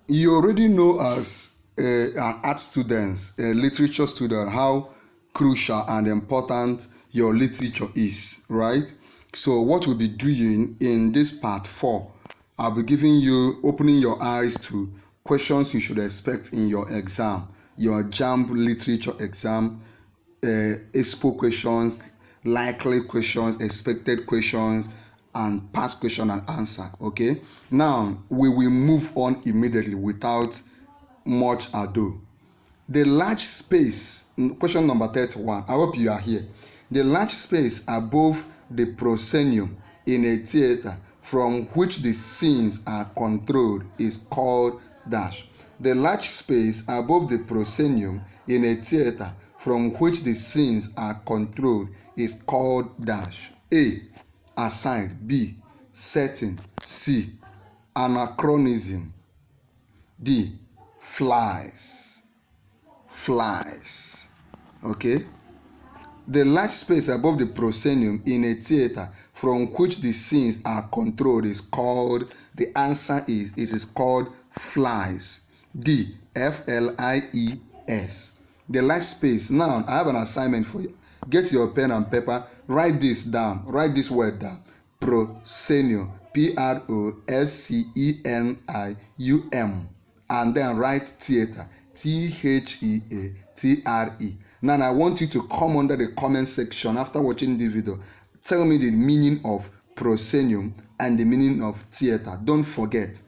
You already know as an art student, a literature student, how crucial and important your literature is, right? So what we'll be doing in this part 4, I'll be giving you, opening your eyes to questions you should expect in your exam, your JAMB literature exam, Expo questions, likely questions, expected questions, and past question and answer. Okay, now we will move on immediately without much ado. The large space, question number 31, I hope you are here. The large space above the proscenium in a theater from which the scenes are controlled is called dash. The large space above the proscenium in a theater from which the scenes are controlled is called dash. A. Aside. B. Setting. C. Anachronism. D. Flies. Okay. The large space above the proscenium in a theater from which the scenes are controlled is called, the answer is called flies. D. Flies. The large space. Now I have an assignment for you. Get your pen and paper, write this down, write this word down. Proscenium. Proscenium, and then write theater, theatre. Now I want you to come under the comment section after watching this video. Tell me the meaning of proscenium and the meaning of theater. Don't forget,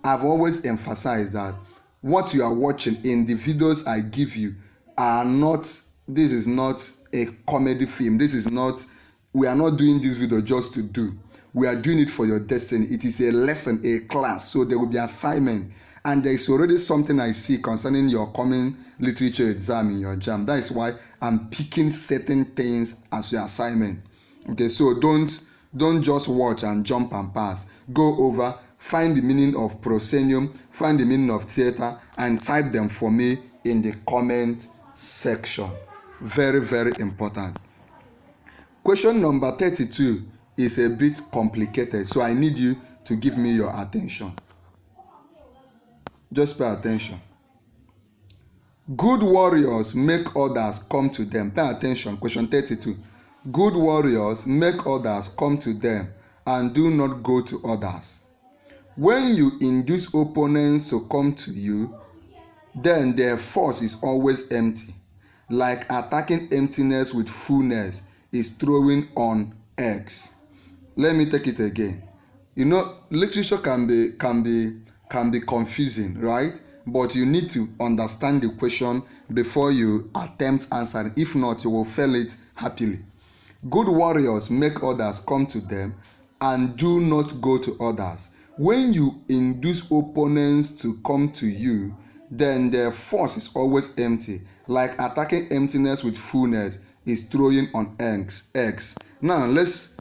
I've always emphasized that what you are watching in the videos I give you are not, this is not a comedy film. This is not, we are not doing this video just to do. We are doing it for your destiny. It is a lesson, a class. So there will be assignment. And there is already something I see concerning your coming literature exam in your JAMB. That is why I'm picking certain things as your assignment. Okay, so don't just watch and jump and pass. Go over, find the meaning of proscenium, find the meaning of theater, and type them for me in the comment section. Very, very important. Question number 32 is a bit complicated, so I need you to give me your attention. Just pay attention. Good warriors make others come to them. Pay attention. Question 32. Good warriors make others come to them and do not go to others. When you induce opponents to come to you, then their force is always empty. Like attacking emptiness with fullness is throwing on eggs. Let me take it again. You know, literature can be confusing, right? But you need to understand the question before you attempt answering. If not, you will fail it happily. Good warriors make others come to them and do not go to others. When you induce opponents to come to you, then their force is always empty. Like attacking emptiness with fullness is throwing on eggs. Now let's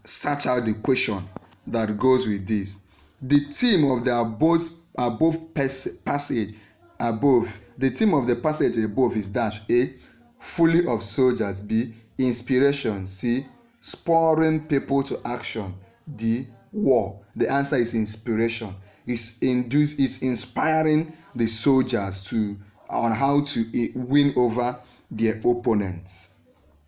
search out the question that goes with this. The theme of the passage above is dash. A. Fully of soldiers. B. Inspiration. C. Spurring people to action. D. War. The answer is inspiration. It's inspiring the soldiers on how to win over their opponents.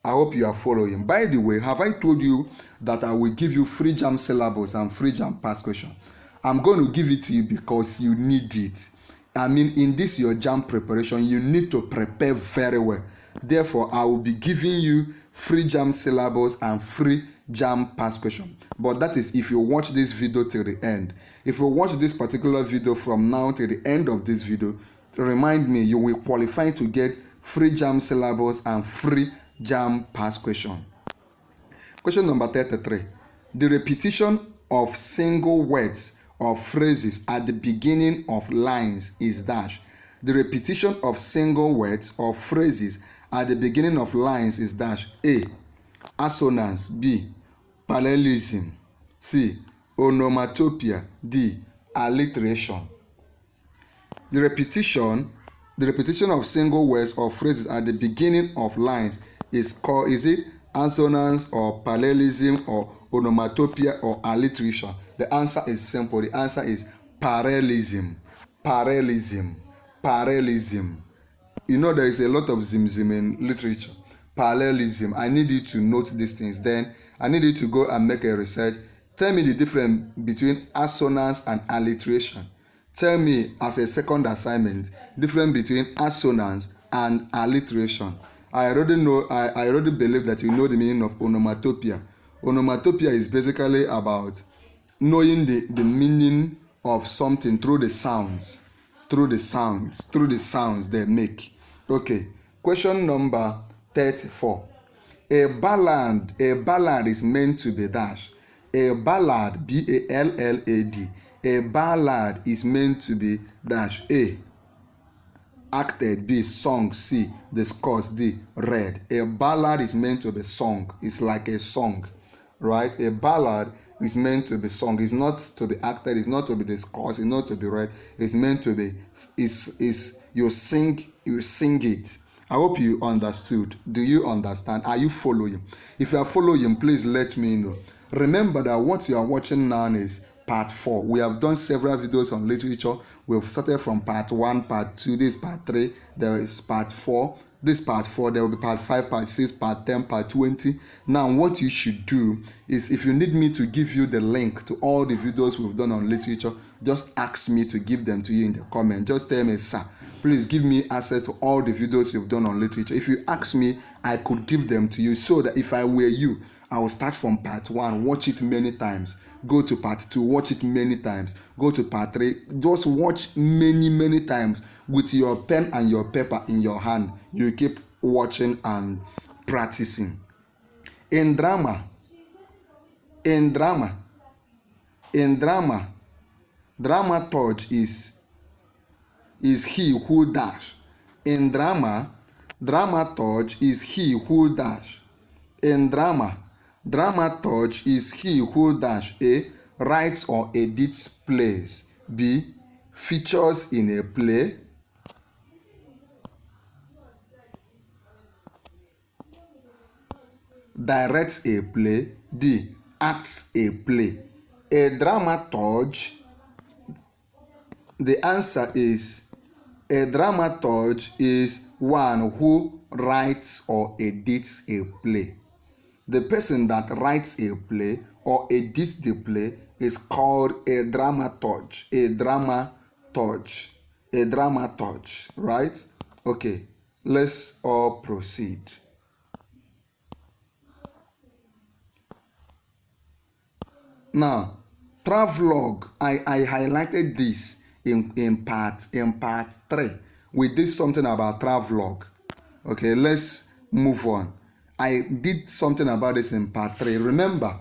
I hope you are following. By the way, have I told you that I will give you free JAMB syllabus and free JAMB past question? I'm going to give it to you because you need it. I mean, in this your JAMB preparation, you need to prepare very well. Therefore, I will be giving you free JAMB syllabus and free JAMB past question. But that is if you watch this video till the end. If you watch this particular video from now till the end of this video, remind me, you will qualify to get free JAMB syllabus and free JAMB past question. Question number 33. The repetition of single words or phrases at the beginning of lines is dash. The repetition of single words or phrases at the beginning of lines is dash. A. Assonance. B. Parallelism. C. Onomatopoeia. D. Alliteration. The repetition of single words or phrases at the beginning of lines is it assonance or parallelism or onomatopoeia or alliteration? The answer is simple. The answer is parallelism. Parallelism. Parallelism. You know there is a lot of zim in literature. Parallelism. I need you to note these things. Then I need you to go and make a research. Tell me the difference between assonance and alliteration. Tell me as a second assignment difference between assonance and alliteration. I already believe that you know the meaning of onomatopoeia. Onomatopoeia is basically about knowing the meaning of something through the sounds they make. Okay, question number 34. A ballad is meant to be dash. A ballad, ballad, a ballad is meant to be dash. A, acted. B, sung. C, discussed. D, read. A ballad is meant to be sung. It's like a song, right? A ballad is meant to be sung. It's not to be acted. It's not to be discussed. It's not to be read. It's meant to be. You sing it. I hope you understood. Do you understand? Are you following? If you are following, please let me know. Remember that what you are watching now is part 4. We have done several videos on literature. We've started from part 1, part 2, this is part 3, there is part 4, this part 4, there will be part 5, part 6, part 10, part 20. Now what you should do is, if you need me to give you the link to all the videos we've done on literature, just ask me to give them to you in the comment. Just tell me, sir, please give me access to all the videos you've done on literature. If you ask me, I could give them to you, so that if I were you, I will start from part 1, watch it many times. Go to part 2, watch it many times. Go to part 3, just watch many times with your pen and your paper in your hand. You keep watching and practicing. In drama, dramaturge is he who dash. In drama, dramaturge is he who dash. In drama, dramaturge is he who dash. A, writes or edits plays. B, features in a play. Directs a play. D, acts a play. A dramaturge, the answer is, a dramaturge is one who writes or edits a play. The person that writes a play or edits the play is called a dramaturge. A dramaturge, right? Okay, let's all proceed. Now, Travelogue, I highlighted this in part 3. We did something about Travelogue. Okay, let's move on. I did something about this in part 3. Remember,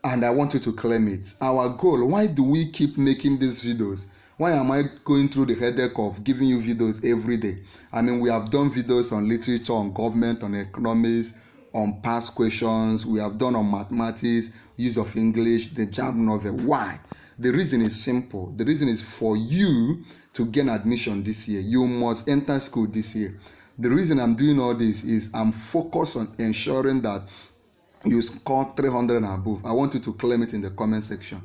and I want you to claim it. Our goal, why do we keep making these videos? Why am I going through the headache of giving you videos every day? I mean, we have done videos on literature, on government, on economics, on past questions. We have done on mathematics, use of English, the JAMB novel. Why? The reason is simple. The reason is for you to gain admission this year. You must enter school this year. The reason I'm doing all this is I'm focused on ensuring that you score 300 and above. I want you to claim it in the comment section.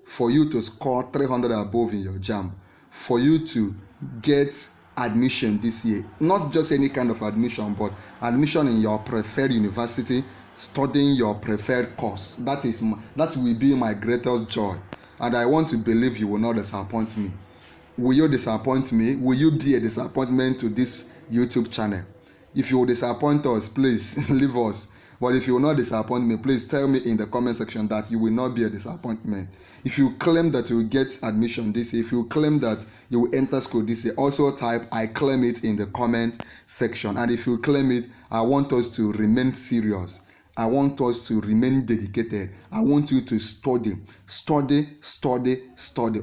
For you to score 300 above in your JAMB, for you to get admission this year, not just any kind of admission, but admission in your preferred university, studying your preferred course. That will be my greatest joy, and I want to believe you will not disappoint me. Will you disappoint me? Will you be a disappointment to this YouTube channel? If you will disappoint us, please leave us. But if you will not disappoint me, please tell me in the comment section that you will not be a disappointment. If you claim that you will get admission this year, if you claim that you will enter school this year, also type I claim it in the comment section. And if you claim it, I want us to remain serious. I want us to remain dedicated. I want you to study.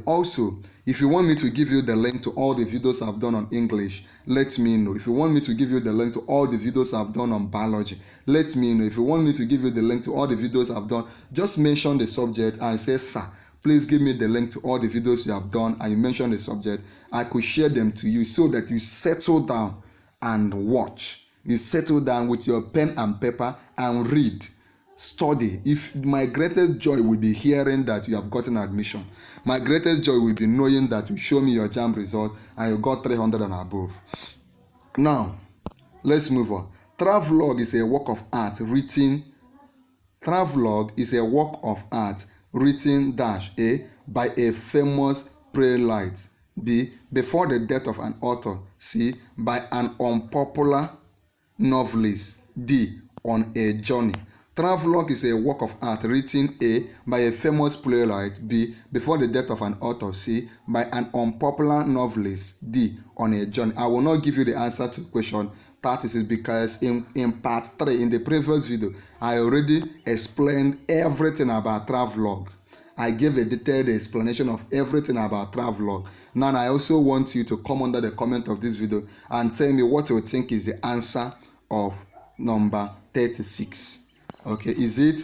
Also, if you want me to give you the link to all the videos I've done on English, let me know. If you want me to give you the link to all the videos I've done on biology, let me know. If you want me to give you the link to all the videos I've done, just mention the subject and say, sir, please give me the link to all the videos you have done, and you mention the subject. I could share them to you so that you settle down and watch. You settle down with your pen and paper and read. study. If my greatest joy will be hearing that you have gotten admission, my greatest joy will be knowing that you show me your JAMB result and you got 300 and above. Now, let's move on. Travelogue is a work of art written. Travelogue is a work of art written A, by a famous playwright, B, before the death of an author, C, by an unpopular novelist, D, on a journey. Travelogue is a work of art written A, by a famous playwright, B, before the death of an author, C, by an unpopular novelist, D, on a journey. I will not give you the answer to question 36 because in part 3, in the previous video, I already explained everything about Travelogue. I gave a detailed explanation of everything about Travelogue. Now I also want you to come under the comment of this video and tell me what you think is the answer of number 36. Okay, is it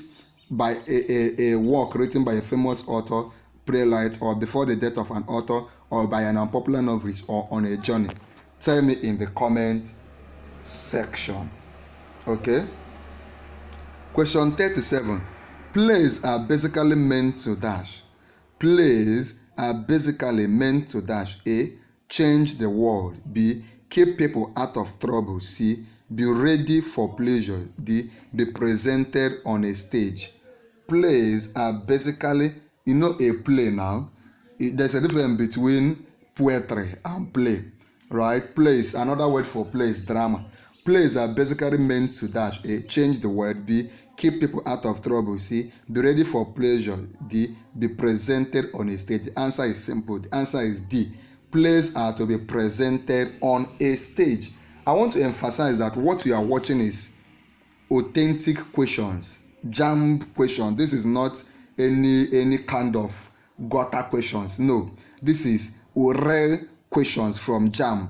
by a work written by a famous author, playwright, or before the death of an author, or by an unpopular novelist, or on a journey? Tell me in the comment section. Okay. Question 37. Plays are basically meant to dash. Plays are basically meant to dash. A, change the world. B, keep people out of trouble. C, be ready for pleasure. D, be presented on a stage. Plays are basically, a play now. There's a difference between poetry and play, right? Plays, another word for play is drama. Plays are basically meant to dash. A, change the world. B, keep people out of trouble. C, be ready for pleasure. D, be presented on a stage. The answer is simple. The answer is D. Plays are to be presented on a stage. I want to emphasize that what you are watching is authentic questions, JAMB questions. This is not any kind of gutter questions. No, this is real questions from JAMB.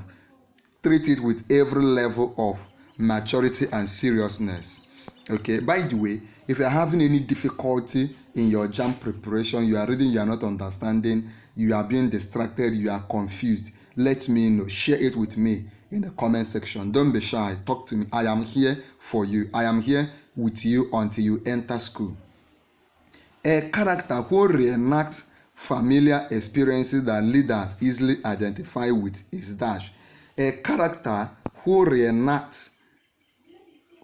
Treat it with every level of maturity and seriousness. Okay, by the way, if you are having any difficulty in your JAMB preparation, you are reading, you are not understanding, you are being distracted, you are confused, let me know. Share it with me in the comment section. Don't be shy. Talk to me. I am here for you. I am here with you until you enter school. A character who reenacts familiar experiences that leaders easily identify with is dash. A character who reenacts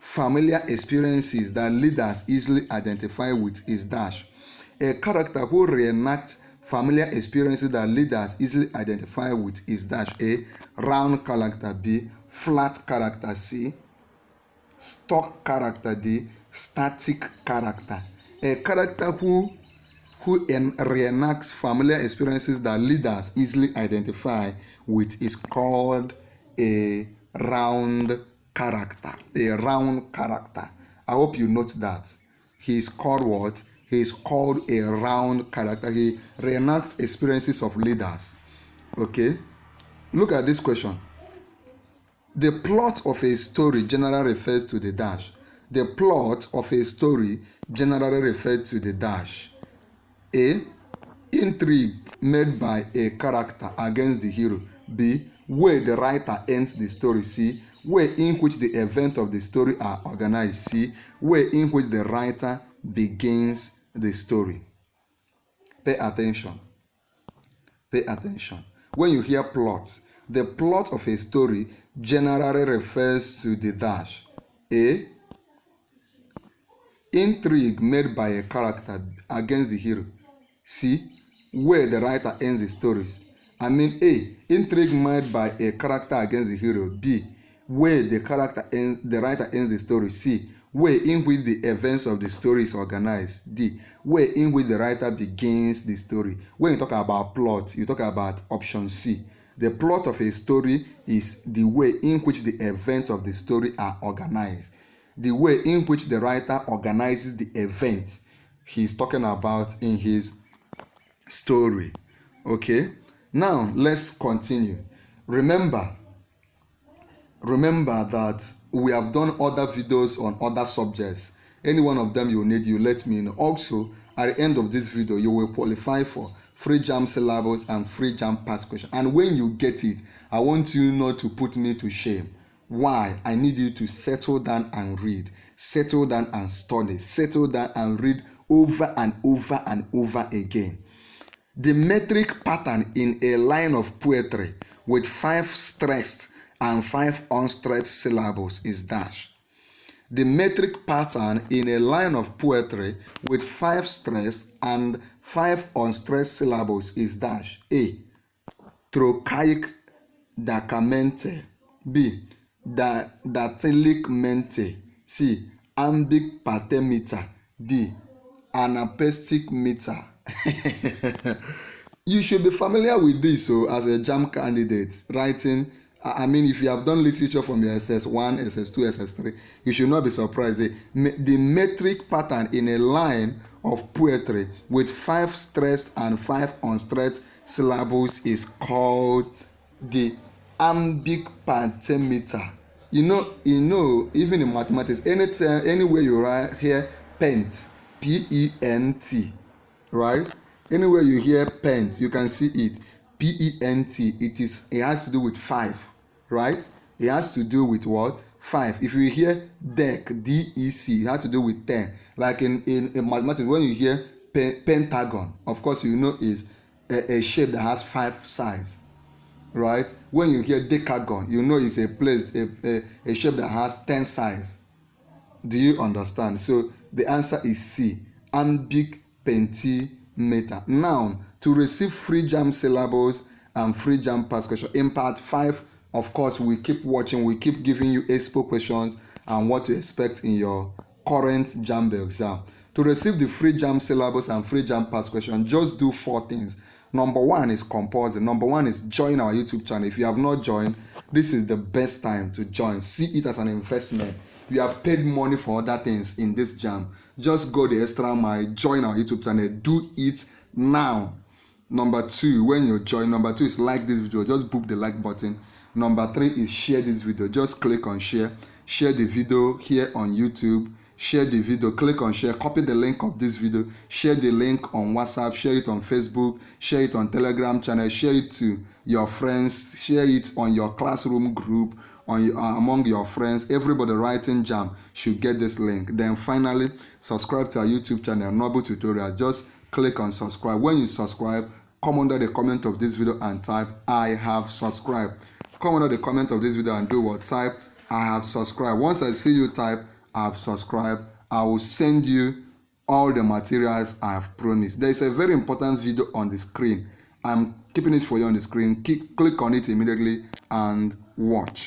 familiar experiences that leaders easily identify with is dash. A character who reenacts familiar experiences that leaders easily identify with is dash. A, round character. B, flat character. C, stock character. D, static character. A character who reenacts familiar experiences that leaders easily identify with is called a round character. A round character. I hope you note that. He is called what? He is called a round character. He reenacts experiences of leaders. Okay? Look at this question. The plot of a story generally refers to the dash. The plot of a story generally refers to the dash. A, intrigue made by a character against the hero. B, way the writer ends the story. C, way in which the events of the story are organized. C, way in which the writer begins the story. Pay attention. Pay attention. When you hear plot, the plot of a story generally refers to the dash. A, intrigue made by a character against the hero. C, where the writer ends the stories. A, intrigue made by a character against the hero. B, where the writer ends the story. C, way in which the events of the story is organized. D, way in which the writer begins the story. When you talk about plot, you talk about option C. The plot of a story is the way in which the events of the story are organized. The way in which the writer organizes the event he's talking about in his story. Okay? Now, let's continue. Remember that we have done other videos on other subjects. Any one of them you need, you let me know. Also, at the end of this video, you will qualify for free JAMB syllabus and free JAMB past question. And when you get it, I want you not to put me to shame. Why? I need you to settle down and read, settle down and study, settle down and read over and over and over again. The metric pattern in a line of poetry with 5 stressed and 5 unstressed syllables is dash. The metric pattern in a line of poetry with 5 stressed and 5 unstressed syllables is dash. A. Trochaic dacamente. B. Dactylic mente. C. Iambic pentameter. D. Anapestic meter. You should be familiar with this. So as a JAMB candidate writing, I mean, if you have done literature from your SS1, SS2, SS3, you should not be surprised. The metric pattern in a line of poetry with 5 stressed and 5 unstressed syllables is called the iambic pentameter. You know, even in mathematics, anywhere you write here pent, P-E-N-T, right? Anywhere you hear pent, you can see it, P-E-N-T. It has to do with 5, right? It has to do with what? 5. If you hear deck, D-E-C, it has to do with 10. Like in mathematics, when you hear pentagon, of course you know is a shape that has 5 sides, right? When you hear decagon, you know it's a shape that has 10 sides. Do you understand? So the answer is C, iambic pentameter. Now, to receive free JAMB syllables and free JAMB past question in part 5, of course, we keep watching, we keep giving you Expo questions and what to expect in your current JAMB exam. To receive the free JAMB syllables and free JAMB past question, just do 4 things. Number 1 is compulsory. Number 1 is join our YouTube channel. If you have not joined, this is the best time to join. See it as an investment. You have paid money for other things in this JAMB. Just go the extra mile, join our YouTube channel. Do it now. Number 2, when you join, number 2 is like this video. Just book the like button. Number 3 is share this video. Just click on share. Share the video here on YouTube. Share the video, click on share, copy the link of this video, share the link on WhatsApp, share it on Facebook, share it on Telegram channel, share it to your friends, share it on your classroom group, among your friends. Everybody writing JAMB should get this link. Then finally, subscribe to our YouTube channel, Noble Tutorial. Just click on subscribe. When you subscribe, come under the comment of this video and type I have subscribed. Come under the comment of this video and do what? Type I have subscribed. Once I see you type I have subscribed, I will send you all the materials I have promised. There is a very important video on the screen. I'm keeping it for you on the screen. Click on it immediately and watch.